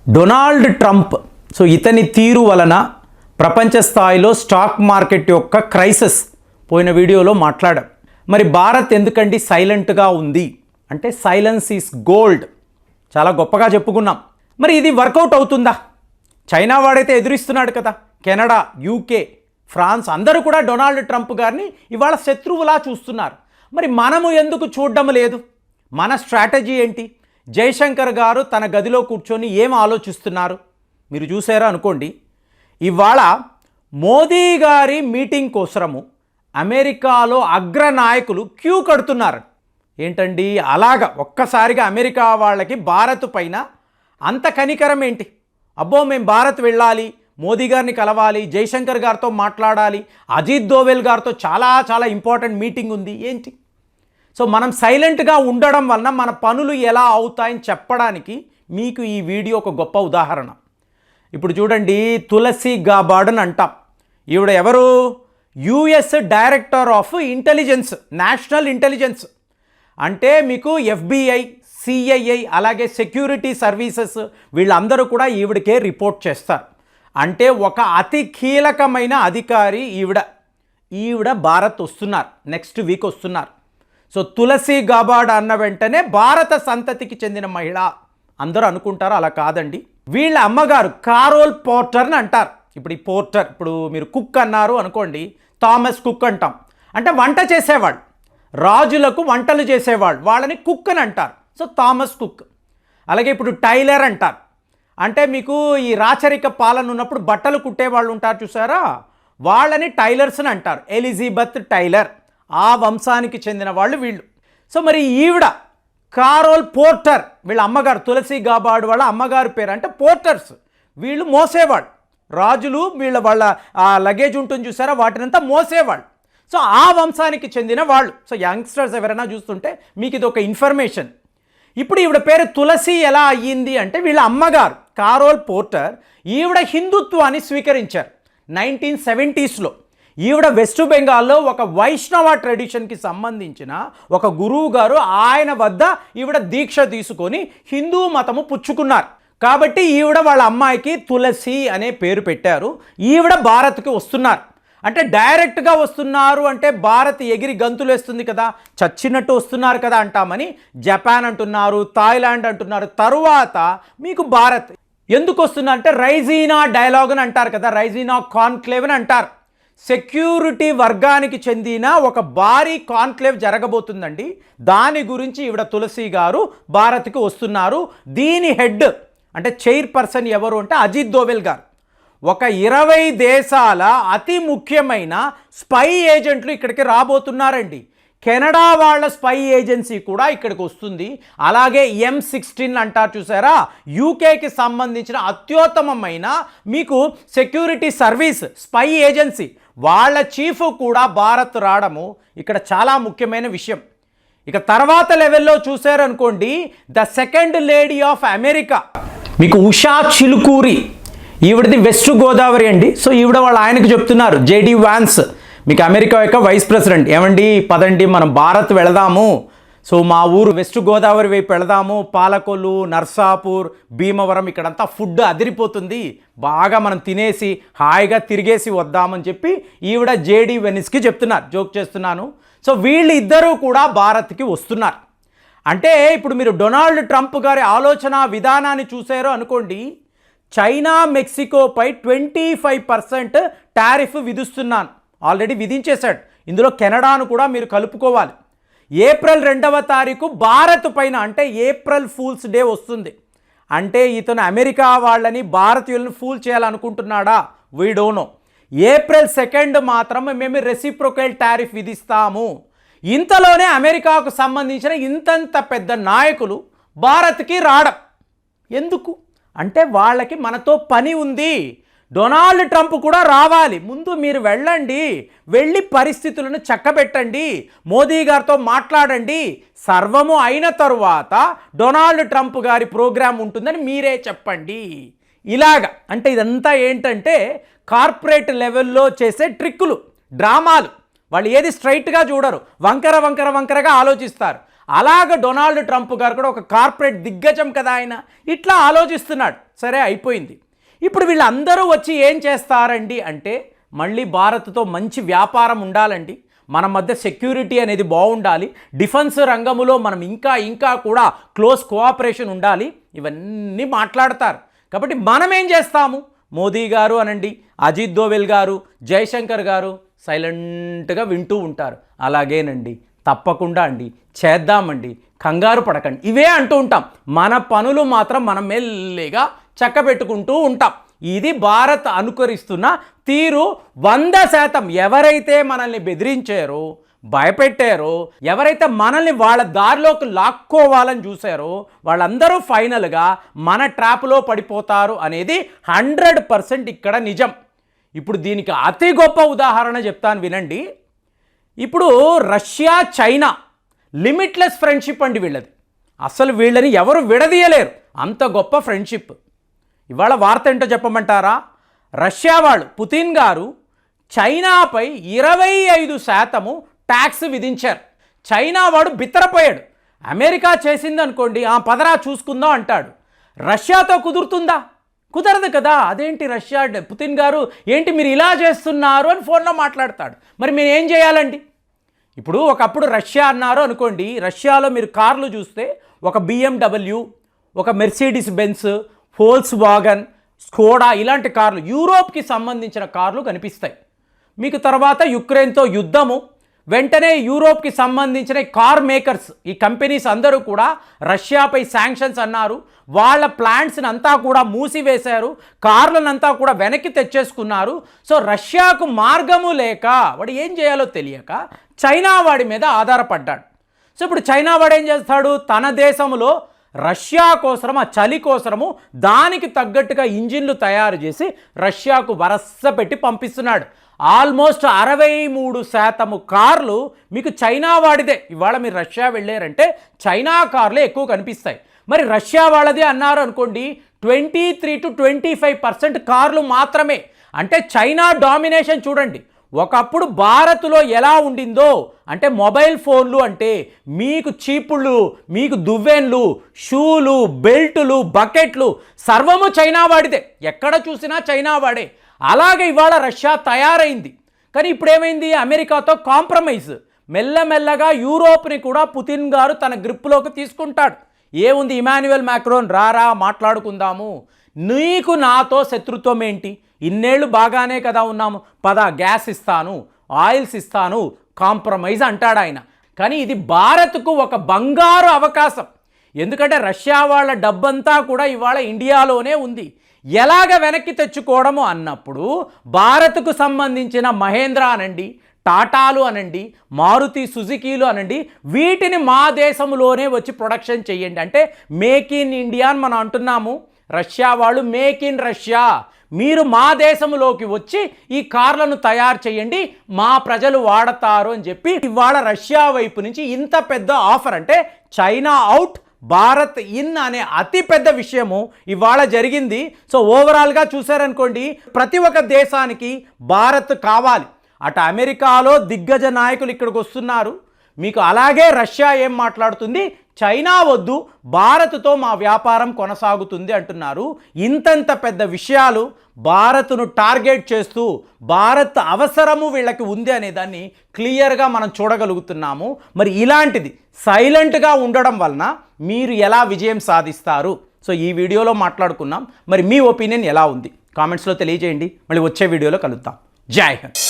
Donald Trump ఇతని తీరు వలన ప్రపంచ స్థాయిలో స్టాక్ మార్కెట్ యొక్క క్రైసిస్ పోయిన వీడియోలో మాట్లాడాం. మరి భారత్ ఎందుకండి సైలెంట్గా ఉంది అంటే సైలెన్స్ ఈస్ గోల్డ్ చాలా గొప్పగా చెప్పుకున్నాం. మరి ఇది వర్కౌట్ అవుతుందా? చైనా వాడైతే ఎదురిస్తున్నాడు కదా, కెనడా, యూకే, ఫ్రాన్స్ అందరూ కూడా డొనాల్డ్ ట్రంప్ గారిని ఇవాళ శత్రువులా చూస్తున్నారు. మరి మనము ఎందుకు చూడడం లేదు? మన స్ట్రాటజీ ఏంటి? జయశంకర్ గారు తన గదిలో కూర్చొని ఏం ఆలోచిస్తున్నారు మీరు చూసారా అనుకోండి. ఇవాళ మోదీ గారి మీటింగ్ కోసము అమెరికాలో అగ్రనాయకులు క్యూ కడుతున్నారు. ఏంటండి అలాగా ఒక్కసారిగా అమెరికా వాళ్ళకి భారత్ పైన అంత కనికరం ఏంటి? అబ్బో మేము భారత్ వెళ్ళాలి, మోదీ గారిని కలవాలి, జయశంకర్ గారితో మాట్లాడాలి, అజిత్ దోవెల్ గారితో చాలా ఇంపార్టెంట్ మీటింగ్ ఉంది ఏంటి? మనం సైలెంట్గా ఉండడం వలన మన పనులు ఎలా అవుతాయని చెప్పడానికి మీకు ఈ వీడియో ఒక గొప్ప ఉదాహరణ. ఇప్పుడు చూడండి, తులసి గాబార్డ్ అని అంటాం. ఈవిడ ఎవరు? US director of intelligence, national intelligence. అంటే మీకు ఎఫ్బిఐ, సిఐఐ అలాగే సెక్యూరిటీ సర్వీసెస్ వీళ్ళందరూ కూడా ఈవిడకే రిపోర్ట్ చేస్తారు. అంటే ఒక అతి కీలకమైన అధికారి ఈవిడ భారత్ వస్తున్నారు, నెక్స్ట్ వీక్ వస్తున్నారు. తులసి గాబార్డ్ అన్న వెంటనే భారత సంతతికి చెందిన మహిళ అందరూ అనుకుంటారు, అలా కాదండి. వీళ్ళ అమ్మగారు కారోల్ పోర్టర్ని అంటారు. ఇప్పుడు ఈ పోర్టర్, ఇప్పుడు మీరు కుక్ అన్నారు అనుకోండి, థామస్ కుక్ అంటాం. అంటే వంట చేసేవాళ్ళు, రాజులకు వంటలు చేసేవాళ్ళు, వాళ్ళని కుక్ అని అంటారు. Thomas cook. అలాగే ఇప్పుడు టైలర్ అంటారు. అంటే మీకు ఈ రాచరిక పాలన ఉన్నప్పుడు బట్టలు కుట్టేవాళ్ళు ఉంటారు చూసారా, వాళ్ళని టైలర్స్ అని అంటారు. ఎలిజబెత్ టైలర్ ఆ వంశానికి చెందిన వాళ్ళు వీళ్ళు. మరి ఈవిడ కారోల్ పోర్టర్, వీళ్ళ అమ్మగారు తులసి గాబార్డ్ వాళ్ళ అమ్మగారు పేరు అంటే పోర్టర్స్. వీళ్ళు మోసేవాళ్ళు, రాజులు వాళ్ళ లగేజ్ ఉంటుంది చూసారా, వాటినంతా మోసేవాళ్ళు. ఆ వంశానికి చెందిన వాళ్ళు. యంగ్స్టర్స్ ఎవరైనా చూస్తుంటే మీకు ఇది ఒక ఇన్ఫర్మేషన్. ఇప్పుడు ఈవిడ పేరు తులసి ఎలా అయ్యింది అంటే వీళ్ళ అమ్మగారు కారోల్ పోర్టర్ ఈవిడ హిందుత్వాన్ని స్వీకరించారు 1970s. ఈవిడ వెస్ట్ బెంగాల్లో ఒక వైష్ణవ ట్రెడిషన్కి సంబంధించిన ఒక గురువు గారు ఆయన వద్ద ఈవిడ దీక్ష తీసుకొని హిందూ మతము పుచ్చుకున్నారు. కాబట్టి ఈవిడ వాళ్ళ అమ్మాయికి తులసి అనే పేరు పెట్టారు. ఈవిడ భారత్కి వస్తున్నారు. అంటే డైరెక్ట్గా వస్తున్నారు అంటే భారత్ ఎగిరి గంతులు వేస్తుంది కదా, చచ్చినట్టు వస్తున్నారు కదా అంటామని జపాన్ అంటున్నారు, థాయిలాండ్ అంటున్నారు. తరువాత మీకు భారత్ ఎందుకు వస్తున్నారు అంటే రైజీనా డైలాగ్ అని అంటారు కదా, రైజీనా కాన్క్లేవ్ అని అంటారు. సెక్యూరిటీ వర్గానికి చెందిన ఒక భారీ కాన్క్లేవ్ జరగబోతుందండి. దాని గురించి ఈవిడ తులసి గారు భారత్కి వస్తున్నారు. దీని హెడ్ అంటే చైర్పర్సన్ ఎవరు అంటే అజిత్ దోవెల్ గారు. ఒక 20 దేశాల అతి ముఖ్యమైన స్పై ఏజెంట్లు ఇక్కడికి రాబోతున్నారండి. కెనడా వాళ్ళ స్పై ఏజెన్సీ కూడా ఇక్కడికి వస్తుంది. అలాగే M16 అంటారు చూసారా, యూకేకి సంబంధించిన అత్యుత్తమమైన మీకు సెక్యూరిటీ సర్వీస్ స్పై ఏజెన్సీ వాళ్ళ చీఫ్ కూడా భారత్ రావడము ఇక్కడ చాలా ముఖ్యమైన విషయం. ఇక తర్వాత లెవెల్లో చూసారనుకోండి, the second lady of America మీకు ఉషా చిలుకూరి, ఈవిడది వెస్ట్ గోదావరి అండి. ఈవిడ వాళ్ళ ఆయనకు చెప్తున్నారు, జేడీ వాన్స్ మీకు అమెరికా యొక్క వైస్ ప్రెసిడెంట్, ఏమండి పదండి మనం భారత్ వెళదాము, మా ఊరు వెస్ట్ గోదావరి వైపు వెళదాము, పాలకొల్లు, నర్సాపూర్, భీమవరం ఇక్కడంతా ఫుడ్ అదిరిపోతుంది, బాగా మనం తినేసి హాయిగా తిరిగేసి వద్దామని చెప్పి ఈవిడ జేడీ వెనిస్కి చెప్తున్నారు. జోక్ చేస్తున్నాను. వీళ్ళు ఇద్దరూ కూడా భారత్కి వస్తున్నారు. అంటే ఇప్పుడు మీరు డొనాల్డ్ ట్రంప్ గారి ఆలోచన విధానాన్ని చూసారో అనుకోండి, చైనా మెక్సికోపై 25% టారిఫ్ విధిస్తున్నాను, ఆల్రెడీ విధించేశాడు. ఇందులో కెనడాను కూడా మీరు కలుపుకోవాలి. ఏప్రిల్ 2వ తారీఖు భారత్ పైన అంటే ఏప్రిల్ ఫూల్స్ డే వస్తుంది. అంటే ఇతను అమెరికా వాళ్ళని భారతీయులను ఫూల్ చేయాలనుకుంటున్నాడా? We don't know. ఏప్రిల్ 2 మాత్రం మేము రెసిప్రొకల్ టారిఫ్ విధిస్తాము. ఇంతలోనే అమెరికాకు సంబంధించిన ఇంతంత పెద్ద నాయకులు భారత్కి రావడం ఎందుకు అంటే వాళ్ళకి మనతో పని ఉంది. డొనాల్డ్ ట్రంప్ కూడా రావాలి. ముందు మీరు వెళ్ళండి, వెళ్ళి పరిస్థితులను చక్కబెట్టండి, మోదీ గారితో మాట్లాడండి. సర్వము అయిన తరువాత డొనాల్డ్ ట్రంప్ గారి ప్రోగ్రాం ఉంటుందని మీరే చెప్పండి. ఇలాగా అంటే ఇదంతా ఏంటంటే కార్పొరేట్ లెవెల్లో చేసే ట్రిక్కులు, డ్రామాలు. వాళ్ళు ఏది స్ట్రైట్గా చూడరు, వంకరగా ఆలోచిస్తారు. అలాగ డొనాల్డ్ ట్రంప్ గారు కూడా ఒక కార్పొరేట్ దిగ్గజం కదా ఆయన, ఇట్లా ఆలోచిస్తున్నాడు. సరే అయిపోయింది. ఇప్పుడు వీళ్ళందరూ వచ్చి ఏం చేస్తారండి అంటే, మళ్ళీ భారత్తో మంచి వ్యాపారం ఉండాలండి, మన మధ్య సెక్యూరిటీ అనేది బాగుండాలి, డిఫెన్స్ రంగంలో మనం ఇంకా కూడా క్లోజ్ కోఆపరేషన్ ఉండాలి, ఇవన్నీ మాట్లాడతారు. కాబట్టి మనం ఏం చేస్తాము, మోదీ గారు అనండి, అజిత్ దోవెల్ గారు, జయశంకర్ గారు సైలెంట్గా వింటూ ఉంటారు. అలాగేనండి, తప్పకుండా అండి, చేద్దామండి, కంగారు పడకండి, ఇవే అంటూ ఉంటాం. మన పనులు మాత్రం మనం మెల్లిగా చక్కబెట్టుకుంటూ ఉంటాం. ఇది భారత్ అనుకరిస్తున్న తీరు 100%. ఎవరైతే మనల్ని బెదిరించారో, భయపెట్టారో, ఎవరైతే మనల్ని వాళ్ళ దారిలోకి లాక్కోవాలని చూశారో వాళ్ళందరూ ఫైనల్గా మన ట్రాప్లో పడిపోతారు అనేది 100% ఇక్కడ నిజం. ఇప్పుడు దీనికి అతి గొప్ప ఉదాహరణ చెప్తాను వినండి. ఇప్పుడు రష్యా చైనా లిమిట్లెస్ ఫ్రెండ్షిప్ అండి వీళ్ళది. అసలు వీళ్ళని ఎవరు విడదీయలేరు, అంత గొప్ప ఫ్రెండ్షిప్. ఇవాళ వార్త ఏంటో చెప్పమంటారా, రష్యా వాళ్ళు పుతిన్ గారు చైనాపై 25% ట్యాక్స్ విధించారు. చైనా వాడు బిత్తరపోయాడు. అమెరికా చేసిందనుకోండి, పదరా చూసుకుందాం అంటాడు. రష్యాతో కుదురుతుందా? కుదరదు కదా. అదేంటి రష్యా పుతిన్ గారు ఏంటి మీరు ఇలా చేస్తున్నారు అని ఫోన్లో మాట్లాడతాడు. మరి మీరు ఏం చేయాలండి? ఇప్పుడు ఒకప్పుడు రష్యా అన్నారు అనుకోండి, రష్యాలో మీరు కార్లు చూస్తే ఒక BMW, ఒక మెర్సిడీస్ బెన్స్, ఫోల్క్స్ వాగన్, స్కోడా ఇలాంటి కార్లు, యూరోప్కి సంబంధించిన కార్లు కనిపిస్తాయి మీకు. తర్వాత యుక్రెయిన్తో యుద్ధము, వెంటనే యూరోప్కి సంబంధించిన కార్ మేకర్స్, ఈ కంపెనీస్ అందరూ కూడా రష్యాపై శాంక్షన్స్ అన్నారు. వాళ్ళ ప్లాంట్స్ని అంతా కూడా మూసివేశారు, కార్లనంతా కూడా వెనక్కి తెచ్చేసుకున్నారు. సో రష్యాకు మార్గము లేక వాడు ఏం చేయాలో తెలియక చైనా వాడి మీద ఆధారపడ్డాడు. సో ఇప్పుడు చైనా వాడు ఏం చేస్తాడు, తన దేశంలో రష్యా కోసరం, ఆ చలి కోసరము దానికి తగ్గట్టుగా ఇంజిన్లు తయారు చేసి రష్యాకు వరస పెట్టి పంపిస్తున్నాడు. ఆల్మోస్ట్ 63% కార్లు మీకు చైనా వాడిదే. ఇవాళ మీరు రష్యా వెళ్ళారంటే చైనా కార్లే ఎక్కువ కనిపిస్తాయి. మరి రష్యా వాళ్ళదే అన్నారు అనుకోండి, 23 to 25% కార్లు మాత్రమే. అంటే చైనా డామినేషన్ చూడండి. ఒకప్పుడు భారత్లో ఎలా ఉండిందో అంటే, మొబైల్ ఫోన్లు అంటే మీకు చీపుళ్ళు, మీకు దువ్వెన్లు, షూలు, బెల్టులు, బకెట్లు సర్వము చైనా వాడిదే. ఎక్కడ చూసినా చైనా వాడే. అలాగే ఇవాళ రష్యా తయారైంది. కానీ ఇప్పుడు ఏమైంది, అమెరికాతో కాంప్రమైజ్. మెల్లమెల్లగా యూరోప్ని కూడా పుతిన్ గారు తన గ్రిప్లోకి తీసుకుంటాడు. ఏముంది, ఇమాన్యుయల్ మ్యాక్రోన్ రారా మాట్లాడుకుందాము, నీకు నాతో శత్రుత్వం ఏంటి, ఇన్నేళ్ళు బాగానే కదా ఉన్నాము, పద గ్యాస్ ఇస్తాను, ఆయిల్స్ ఇస్తాను, కాంప్రమైజ్ అంటాడు ఆయన. కానీ ఇది భారత్కు ఒక బంగారు అవకాశం. ఎందుకంటే రష్యా వాళ్ళ డబ్బంతా కూడా ఇవాళ ఇండియాలోనే ఉంది. ఎలాగ వెనక్కి తెచ్చుకోవడము అన్నప్పుడు భారత్కు సంబంధించిన మహేంద్ర అనండి, టాటాలు అనండి, మారుతి సుజుకీలు అనండి, వీటిని మా దేశంలోనే వచ్చి ప్రొడక్షన్ చేయండి. అంటే మేక్ ఇన్ ఇండియా అని మనం అంటున్నాము. రష్యా వాళ్ళు మేక్ ఇన్ రష్యా, మీరు మా దేశంలోకి వచ్చి ఈ కార్లను తయారు చేయండి, మా ప్రజలు వాడతారు అని చెప్పి ఇవాళ రష్యా వైపు నుంచి ఇంత పెద్ద ఆఫర్. అంటే చైనా అవుట్, భారత్ ఇన్ అనే అతి పెద్ద విషయము ఇవాళ జరిగింది. సో ఓవరాల్గా చూసారనుకోండి, ప్రతి ఒక్క దేశానికి భారత్ కావాలి. అటు అమెరికాలో దిగ్గజ నాయకులు ఇక్కడికి వస్తున్నారు మీకు, అలాగే రష్యా ఏం మాట్లాడుతుంది, చైనా వద్దు, భారత్తో మా వ్యాపారం కొనసాగుతుంది అంటున్నారు. ఇంతంత పెద్ద విషయాలు భారత్ను టార్గెట్ చేస్తూ భారత్ అవసరము వీళ్ళకి ఉంది అనే దాన్ని క్లియర్గా మనం చూడగలుగుతున్నాము. మరి ఇలాంటిది సైలెంట్గా ఉండడం వలన మీరు ఎలా విజయం సాధిస్తారు? సో ఈ వీడియోలో మాట్లాడుకున్నాం. మరి మీ ఒపీనియన్ ఎలా ఉంది కామెంట్స్లో తెలియజేయండి. మళ్ళీ వచ్చే వీడియోలో కలుద్దాం. జై హింద్.